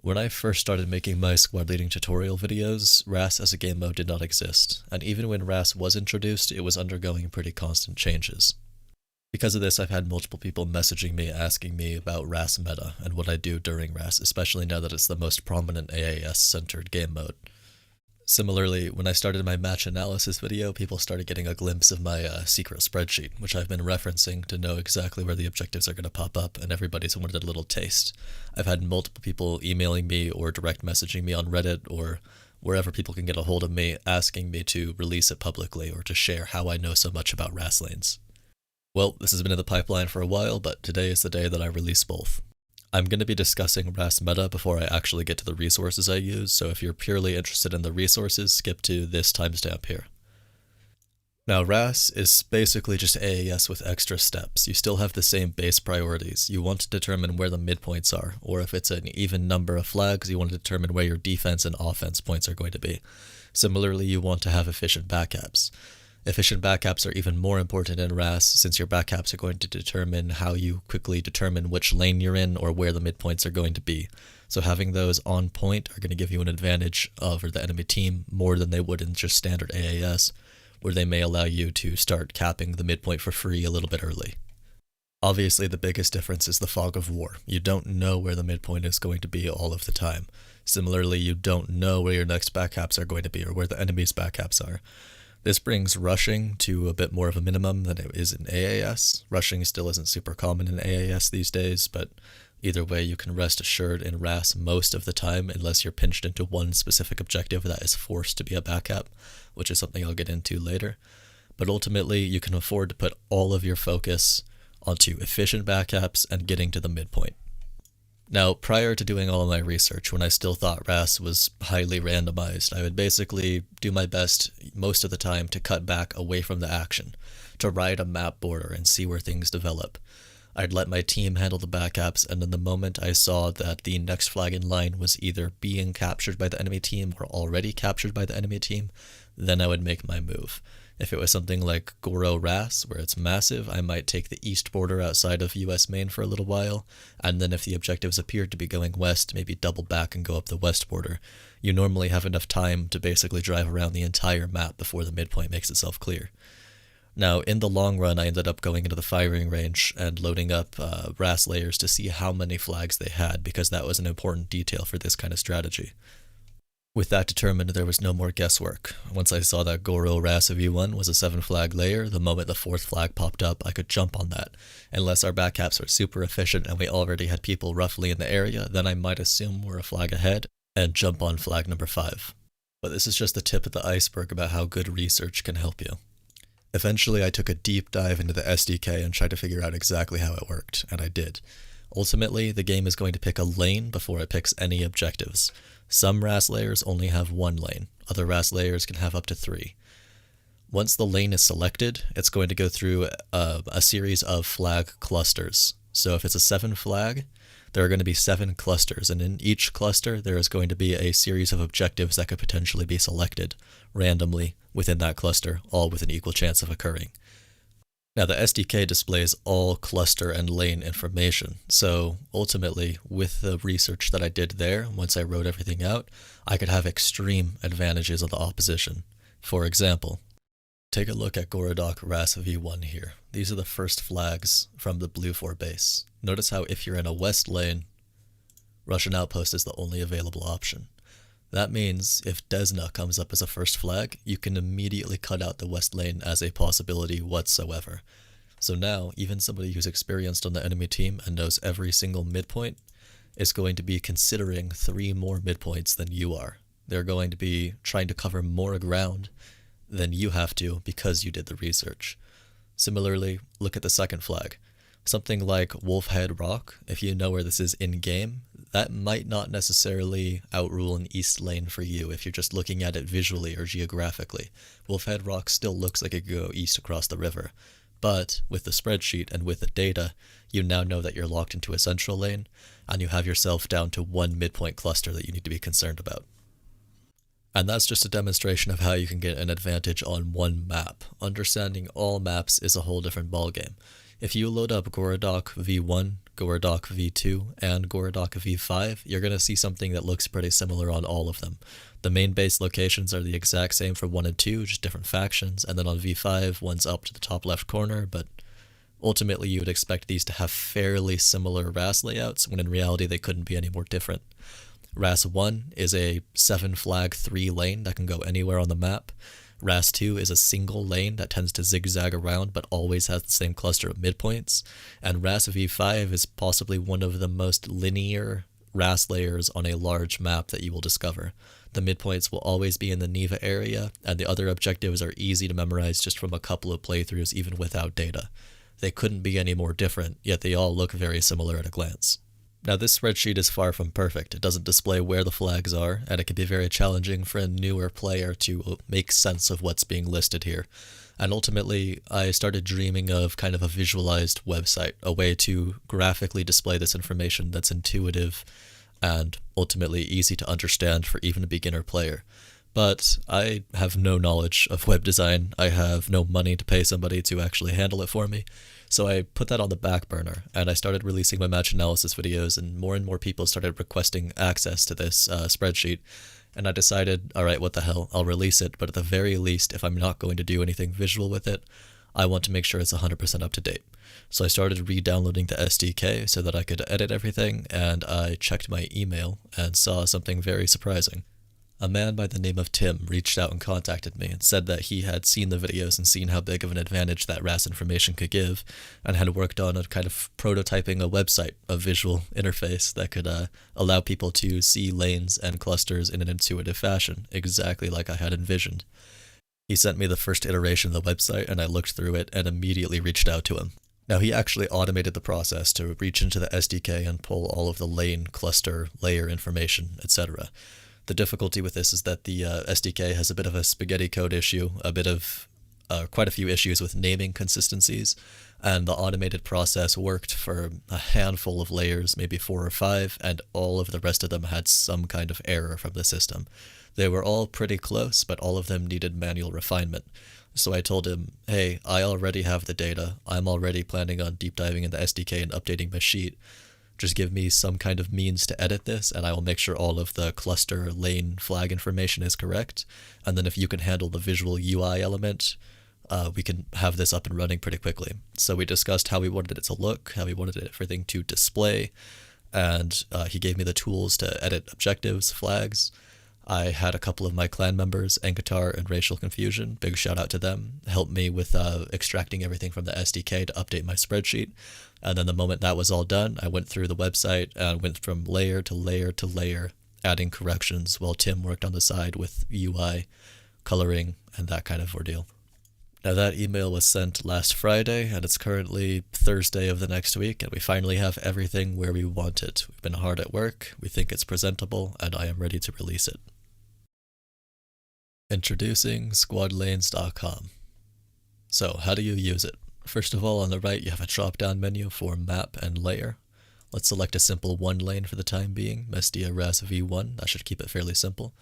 When I first started making my squad leading tutorial videos, RAAS as a game mode did not exist, and even when RAAS was introduced, it was undergoing pretty constant changes. Because of this, I've had multiple people messaging me asking me about RAAS meta and what I do during RAAS, especially now that it's the most prominent AAS-centered game mode. Similarly, when I started my match analysis video, people started getting a glimpse of my secret spreadsheet, which I've been referencing to know exactly where the objectives are going to pop up, and everybody's wanted a little taste. I've had multiple people emailing me or direct messaging me on Reddit or wherever people can get a hold of me, asking me to release it publicly or to share how I know so much about RAAS lanes. Well, this has been in the pipeline for a while, but today is the day that I release both. I'm going to be discussing RAAS meta before I actually get to the resources I use, so if you're purely interested in the resources, skip to this timestamp here. Now, RAAS is basically just AAS with extra steps. You still have the same base priorities. You want to determine where the midpoints are, or if it's an even number of flags, you want to determine where your defense and offense points are going to be. Similarly, you want to have efficient backcaps. Efficient backcaps are even more important in RAAS since your backcaps are going to determine how you quickly determine which lane you're in or where the midpoints are going to be. So having those on point are going to give you an advantage over the enemy team more than they would in just standard AAS, where they may allow you to start capping the midpoint for free a little bit early. Obviously, the biggest difference is the fog of war. You don't know where the midpoint is going to be all of the time. Similarly, you don't know where your next backcaps are going to be or where the enemy's backcaps are. This brings rushing to a bit more of a minimum than it is in AAS. Rushing still isn't super common in AAS these days, but either way you can rest assured in RAAS most of the time unless you're pinched into one specific objective that is forced to be a backcap, which is something I'll get into later. But ultimately you can afford to put all of your focus onto efficient backcaps and getting to the midpoint. Now, prior to doing all of my research, when I still thought RAAS was highly randomized, I would basically do my best most of the time to cut back away from the action, to ride a map border and see where things develop. I'd let my team handle the backups, and then the moment I saw that the next flag in line was either being captured by the enemy team or already captured by the enemy team, then I would make my move. If it was something like Goro RAAS, where it's massive, I might take the east border outside of US main for a little while, and then if the objectives appeared to be going west, maybe double back and go up the west border. You normally have enough time to basically drive around the entire map before the midpoint makes itself clear. Now, in the long run, I ended up going into the firing range and loading up RAAS layers to see how many flags they had, because that was an important detail for this kind of strategy. With that determined, there was no more guesswork. Once I saw that Goro RAAS V1 was a 7-flag layer, the moment the 4th flag popped up, I could jump on that. Unless our backcaps were super efficient and we already had people roughly in the area, then I might assume we're a flag ahead and jump on flag number 5. But this is just the tip of the iceberg about how good research can help you. Eventually, I took a deep dive into the SDK and tried to figure out exactly how it worked, and I did. Ultimately, the game is going to pick a lane before it picks any objectives. Some RAAS layers only have 1 lane, other RAAS layers can have up to 3. Once the lane is selected, it's going to go through a series of flag clusters. So if it's a 7 flag, there are going to be 7 clusters, and in each cluster there is going to be a series of objectives that could potentially be selected randomly within that cluster, all with an equal chance of occurring. Now, the SDK displays all cluster and lane information, so ultimately, with the research that I did there, once I wrote everything out, I could have extreme advantages of the opposition. For example, take a look at Gorodok RAAS V1 here. These are the first flags from the Blue 4 base. Notice how if you're in a west lane, Russian Outpost is the only available option. That means if Desna comes up as a first flag, you can immediately cut out the west lane as a possibility whatsoever. So now, even somebody who's experienced on the enemy team and knows every single midpoint is going to be considering 3 more midpoints than you are. They're going to be trying to cover more ground than you have to because you did the research. Similarly, look at the second flag. Something like Wolfhead Rock, if you know where this is in-game, that might not necessarily outrule an east lane for you if you're just looking at it visually or geographically. Wolfhead Rock still looks like it could go east across the river, but with the spreadsheet and with the data, you now know that you're locked into a central lane, and you have yourself down to 1 midpoint cluster that you need to be concerned about. And that's just a demonstration of how you can get an advantage on one map. Understanding all maps is a whole different ballgame. If you load up Gorodok V1, Gorodoc v2 and Gorodoc v5, you're going to see something that looks pretty similar on all of them. The main base locations are the exact same for 1 and 2, just different factions, and then on v5, one's up to the top left corner, but ultimately you would expect these to have fairly similar RAAS layouts, when in reality they couldn't be any more different. RAAS 1 is a 7 flag 3 lane that can go anywhere on the map. RAAS 2 is a single lane that tends to zigzag around but always has the same cluster of midpoints. And RAAS v5 is possibly one of the most linear RAAS layers on a large map that you will discover. The midpoints will always be in the Neva area, and the other objectives are easy to memorize just from a couple of playthroughs even without data. They couldn't be any more different, yet they all look very similar at a glance. Now this spreadsheet is far from perfect. It doesn't display where the flags are, and it can be very challenging for a newer player to make sense of what's being listed here. And ultimately, I started dreaming of kind of a visualized website, a way to graphically display this information that's intuitive and ultimately easy to understand for even a beginner player. But I have no knowledge of web design. I have no money to pay somebody to actually handle it for me. So I put that on the back burner, and I started releasing my match analysis videos, and more people started requesting access to this spreadsheet. And I decided, all right, what the hell, I'll release it, but at the very least, if I'm not going to do anything visual with it, I want to make sure it's 100% up to date. So I started re-downloading the SDK so that I could edit everything, and I checked my email and saw something very surprising. A man by the name of Tim reached out and contacted me and said that he had seen the videos and seen how big of an advantage that RAAS information could give, and had worked on a kind of prototyping a website, a visual interface that could allow people to see lanes and clusters in an intuitive fashion, exactly like I had envisioned. He sent me the first iteration of the website, and I looked through it and immediately reached out to him. Now, he actually automated the process to reach into the SDK and pull all of the lane, cluster, layer information, etc. The difficulty with this is that the SDK has a bit of a spaghetti code issue, quite a few issues with naming consistencies, and the automated process worked for a handful of layers, maybe 4 or 5, and all of the rest of them had some kind of error from the system. They were all pretty close, but all of them needed manual refinement. So I told him, hey, I already have the data. I'm already planning on deep diving in the SDK and updating my sheet. Just give me some kind of means to edit this, and I will make sure all of the cluster lane flag information is correct. And then if you can handle the visual UI element, we can have this up and running pretty quickly. So we discussed how we wanted it to look, how we wanted everything to display, and he gave me the tools to edit objectives, flags. I had a couple of my clan members, Enkatar and Racial Confusion, big shout out to them, help me with extracting everything from the SDK to update my spreadsheet. And then the moment that was all done, I went through the website and went from layer to layer to layer, adding corrections, while Tim worked on the side with UI, coloring, and that kind of ordeal. Now that email was sent last Friday, and it's currently Thursday of the next week, and we finally have everything where we want it. We've been hard at work, we think it's presentable, and I am ready to release it. Introducing squadlanes.com. So, how do you use it? First of all, on the right, you have a drop-down menu for map and layer. Let's select a simple one lane for the time being, Mestia RAAS V1, that should keep it fairly simple.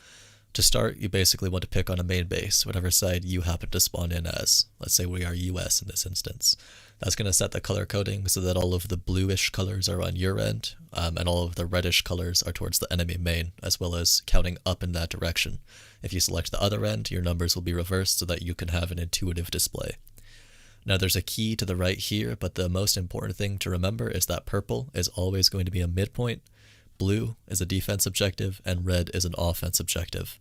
To start, you basically want to pick on a main base, whatever side you happen to spawn in as. Let's say we are US in this instance. That's going to set the color coding so that all of the bluish colors are on your end, and all of the reddish colors are towards the enemy main, as well as counting up in that direction. If you select the other end, your numbers will be reversed so that you can have an intuitive display. Now there's a key to the right here, but the most important thing to remember is that purple is always going to be a midpoint, blue is a defense objective, and red is an offense objective.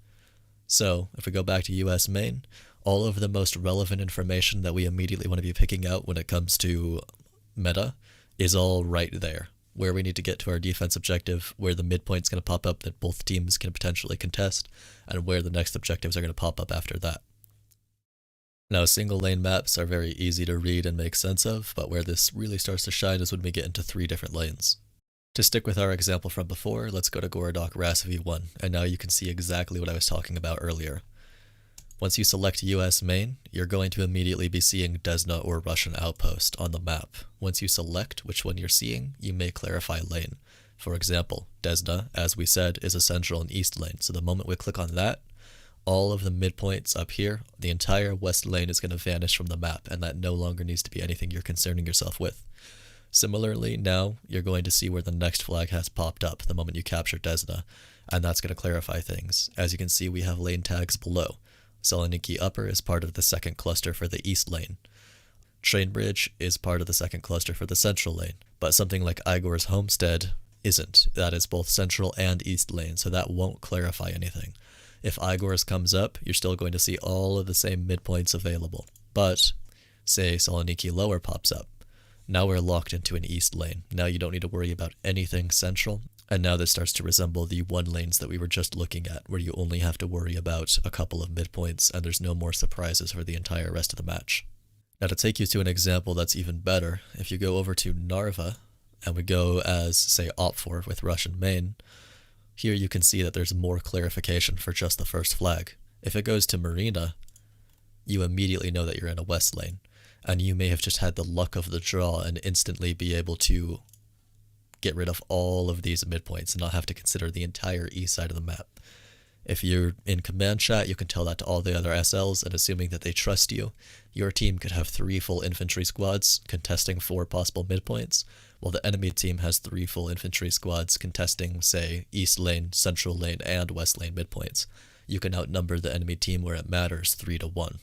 So, if we go back to US main, all of the most relevant information that we immediately want to be picking out when it comes to meta is all right there, where we need to get to our defense objective, where the midpoint's going to pop up that both teams can potentially contest, and where the next objectives are going to pop up after that. Now, single lane maps are very easy to read and make sense of, but where this really starts to shine is when we get into 3 different lanes. To stick with our example from before, let's go to Gorodoc RAAS V1, and now you can see exactly what I was talking about earlier. Once you select US main, you're going to immediately be seeing Desna or Russian outpost on the map. Once you select which one you're seeing, you may clarify lane. For example, Desna, as we said, is a central and east lane, so the moment we click on that, all of the midpoints up here, the entire west lane is going to vanish from the map, and that no longer needs to be anything you're concerning yourself with. Similarly, now you're going to see where the next flag has popped up the moment you capture Desna, and that's going to clarify things. As you can see, we have lane tags below. Saloniki Upper is part of the second cluster for the east lane. Trainbridge is part of the second cluster for the central lane, but something like Igor's Homestead isn't. That is both central and east lane, so that won't clarify anything. If Igor's comes up, you're still going to see all of the same midpoints available. But, say Saloniki Lower pops up. Now we're locked into an east lane. Now you don't need to worry about anything central, and now this starts to resemble the one lanes that we were just looking at, where you only have to worry about a couple of midpoints, and there's no more surprises for the entire rest of the match. Now to take you to an example that's even better, if you go over to Narva, and we go as, say, Op4 with Russian main, here you can see that there's more clarification for just the first flag. If it goes to Marina, you immediately know that you're in a west lane, and you may have just had the luck of the draw and instantly be able to get rid of all of these midpoints and not have to consider the entire east side of the map. If you're in command chat, you can tell that to all the other SLs, and assuming that they trust you, your team could have 3 full infantry squads contesting 4 possible midpoints, while the enemy team has 3 full infantry squads contesting, say, east lane, central lane, and west lane midpoints. You can outnumber the enemy team where it matters 3-1.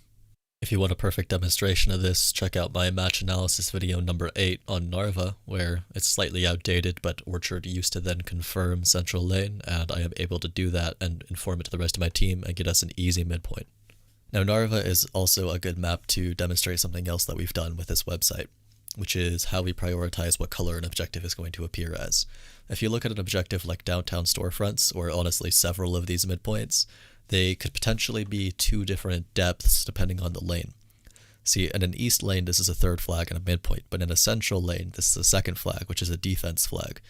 If you want a perfect demonstration of this, check out my match analysis video number 8 on Narva, where it's slightly outdated, but Orchard used to then confirm central lane, and I am able to do that and inform it to the rest of my team and get us an easy midpoint. Now Narva is also a good map to demonstrate something else that we've done with this website, which is how we prioritize what color an objective is going to appear as. If you look at an objective like downtown storefronts, or honestly several of these midpoints, they could potentially be 2 different depths depending on the lane. See, in an east lane, this is a 3rd flag and a midpoint, but in a central lane, this is a 2nd flag, which is a defense flag.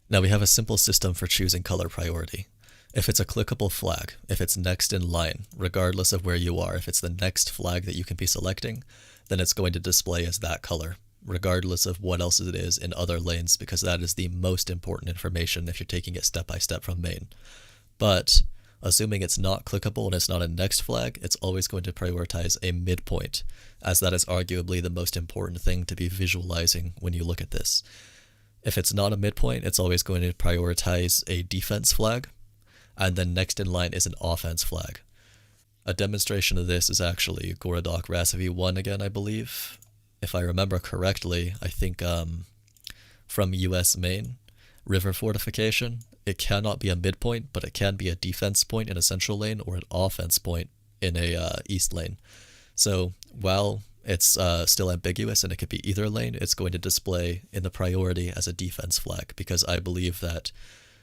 Now we have a simple system for choosing color priority. If it's a clickable flag, if it's next in line, regardless of where you are, if it's the next flag that you can be selecting, then it's going to display as that color, regardless of what else it is in other lanes, because that is the most important information if you're taking it step by step from main. But assuming it's not clickable and it's not a next flag, it's always going to prioritize a midpoint, as that is arguably the most important thing to be visualizing when you look at this. If it's not a midpoint, it's always going to prioritize a defense flag, and then next in line is an offense flag. A demonstration of this is actually Gorodok RAAS V1 again, I believe. If I remember correctly, I think from US main, river fortification, it cannot be a midpoint, but it can be a defense point in a central lane or an offense point in a east lane. So while it's still ambiguous and it could be either lane, it's going to display in the priority as a defense flag, because I believe that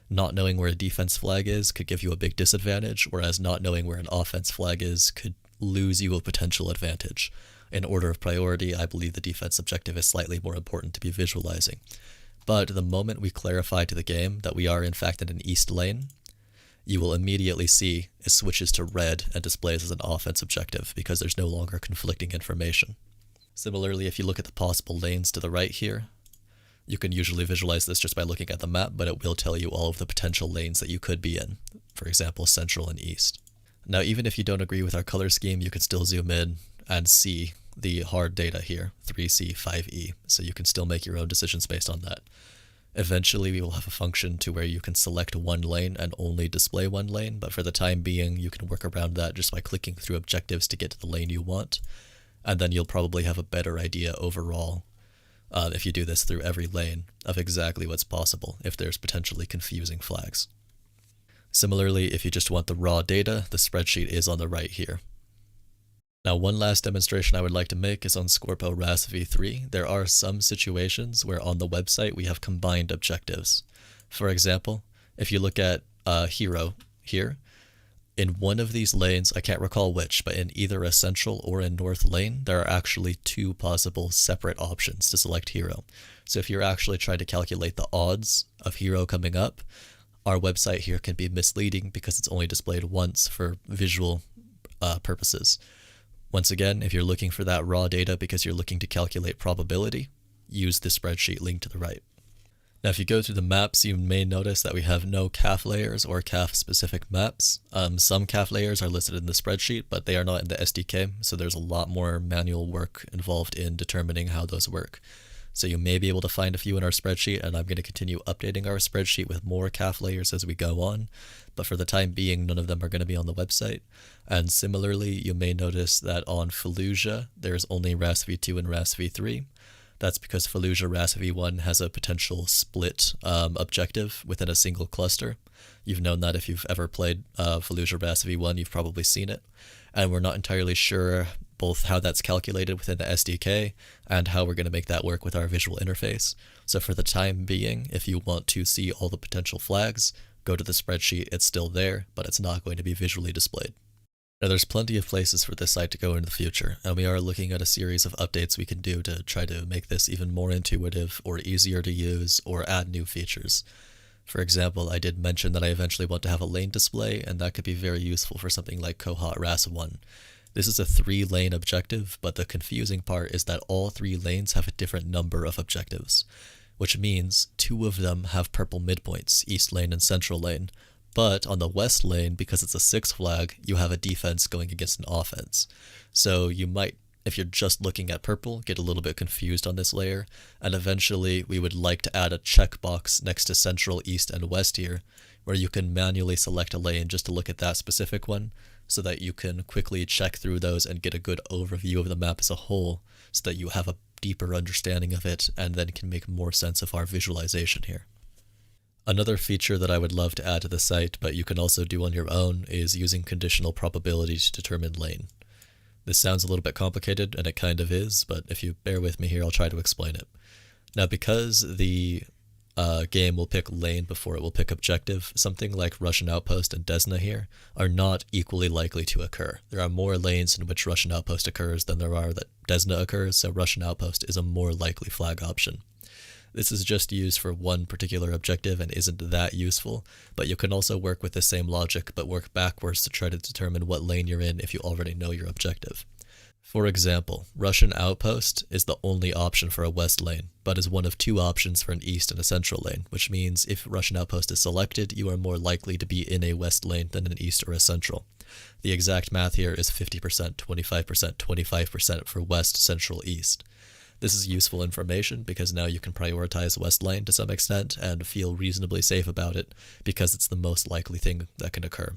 not knowing where a defense flag is could give you a big disadvantage, whereas not knowing where an offense flag is could lose you a potential advantage. In order of priority, I believe the defense objective is slightly more important to be visualizing. But the moment we clarify to the game that we are in fact in an east lane, you will immediately see it switches to red and displays as an offense objective, because there's no longer conflicting information. Similarly, if you look at the possible lanes to the right here, you can usually visualize this just by looking at the map, but it will tell you all of the potential lanes that you could be in, for example, central and east. Now, even if you don't agree with our color scheme, you can still zoom in and see the hard data here, 3C, 5E, so you can still make your own decisions based on that. Eventually, we will have a function to where you can select one lane and only display one lane, but for the time being, you can work around that just by clicking through objectives to get to the lane you want, and then you'll probably have a better idea overall, if you do this through every lane, of exactly what's possible if there's potentially confusing flags. Similarly, if you just want the raw data, the spreadsheet is on the right here. Now, one last demonstration I would like to make is on Scorpo RAAS V3. There are some situations where on the website we have combined objectives. For example, if you look at Hero here, in one of these lanes, I can't recall which, but in either a central or a north lane, there are actually 2 possible separate options to select Hero. So if you're actually trying to calculate the odds of Hero coming up, our website here can be misleading because it's only displayed once for visual purposes. Once again, if you're looking for that raw data because you're looking to calculate probability, use the spreadsheet link to the right. Now, if you go through the maps, you may notice that we have no CAF layers or CAF-specific maps. Some CAF layers are listed in the spreadsheet, but they are not in the SDK, so there's a lot more manual work involved in determining how those work. So you may be able to find a few in our spreadsheet, and I'm going to continue updating our spreadsheet with more calf layers as we go on. But for the time being, none of them are going to be on the website. And similarly, you may notice that on Fallujah, there's only RAAS v2 and RAAS v3. That's because Fallujah RAAS v1 has a potential split objective within a single cluster. You've known that if you've ever played Fallujah RAAS v1, you've probably seen it. And we're not entirely sure both how that's calculated within the SDK and how we're going to make that work with our visual interface. So for the time being, if you want to see all the potential flags, go to the spreadsheet. It's still there, but it's not going to be visually displayed. Now, there's plenty of places for this site to go in the future, and we are looking at a series of updates we can do to try to make this even more intuitive or easier to use or add new features. For example, I did mention that I eventually want to have a lane display, and that could be very useful for something like Kohat RAAS 1. This is a 3-lane objective, but the confusing part is that all 3 lanes have a different number of objectives, which means 2 of them have purple midpoints, east lane and central lane. But on the west lane, because it's a 6 flag, you have a defense going against an offense. So you might, if you're just looking at purple, get a little bit confused on this layer, and eventually we would like to add a checkbox next to central, east, and west here, where you can manually select a lane just to look at that specific one, so that you can quickly check through those and get a good overview of the map as a whole, so that you have a deeper understanding of it and then can make more sense of our visualization here. Another feature that I would love to add to the site, but you can also do on your own, is using conditional probability to determine lane. This sounds a little bit complicated, and it kind of is, but if you bear with me here, I'll try to explain it. Now, because the game will pick lane before it will pick objective, something like Russian Outpost and Desna here are not equally likely to occur. There are more lanes in which Russian Outpost occurs than there are that Desna occurs, so Russian Outpost is a more likely flag option. This is just used for one particular objective and isn't that useful, but you can also work with the same logic but work backwards to try to determine what lane you're in if you already know your objective. For example, Russian Outpost is the only option for a west lane, but is one of 2 options for an east and a central lane, which means if Russian Outpost is selected, you are more likely to be in a west lane than an east or a central. The exact math here is 50%, 25%, 25% for west, central, east. This is useful information because now you can prioritize west lane to some extent and feel reasonably safe about it because it's the most likely thing that can occur.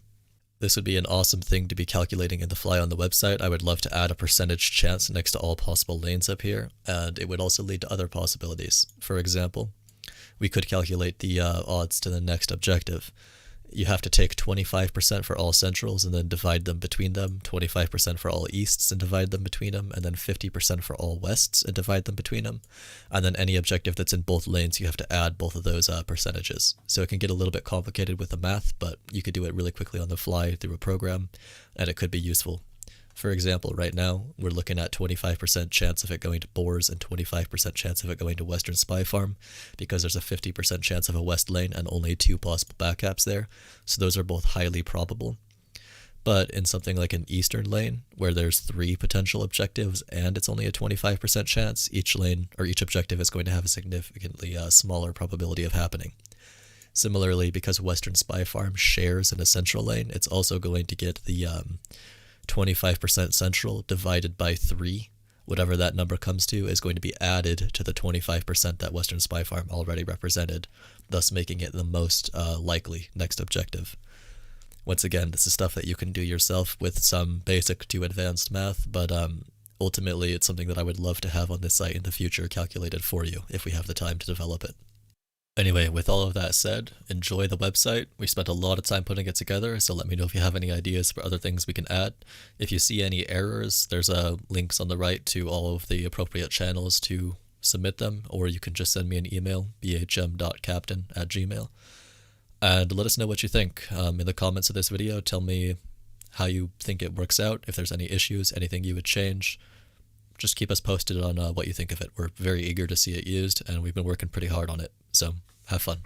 This would be an awesome thing to be calculating in the fly on the website. I would love to add a percentage chance next to all possible lanes up here, and it would also lead to other possibilities. For example, we could calculate the odds to the next objective. You have to take 25% for all centrals and then divide them between them, 25% for all easts and divide them between them, and then 50% for all wests and divide them between them. And then any objective that's in both lanes, you have to add both of those percentages. So it can get a little bit complicated with the math, but you could do it really quickly on the fly through a program, and it could be useful. For example, right now, we're looking at 25% chance of it going to Boars and 25% chance of it going to Western Spy Farm, because there's a 50% chance of a west lane and only 2 possible backups there, so those are both highly probable. But in something like an eastern lane, where there's 3 potential objectives and it's only a 25% chance, each lane or each objective is going to have a significantly smaller probability of happening. Similarly, because Western Spy Farm shares in a central lane, it's also going to get the 25% central divided by 3, whatever that number comes to, is going to be added to the 25% that Western Spy Farm already represented, thus making it the most likely next objective. Once again, this is stuff that you can do yourself with some basic to advanced math, but ultimately it's something that I would love to have on this site in the future calculated for you if we have the time to develop it. Anyway, with all of that said, enjoy the website. We spent a lot of time putting it together, so let me know if you have any ideas for other things we can add. If you see any errors, there's links on the right to all of the appropriate channels to submit them, or you can just send me an email, bhm.captain@gmail.com, and let us know what you think. In the comments of this video, tell me how you think it works out, if there's any issues, anything you would change. Just keep us posted on what you think of it. We're very eager to see it used, and we've been working pretty hard on it, so have fun.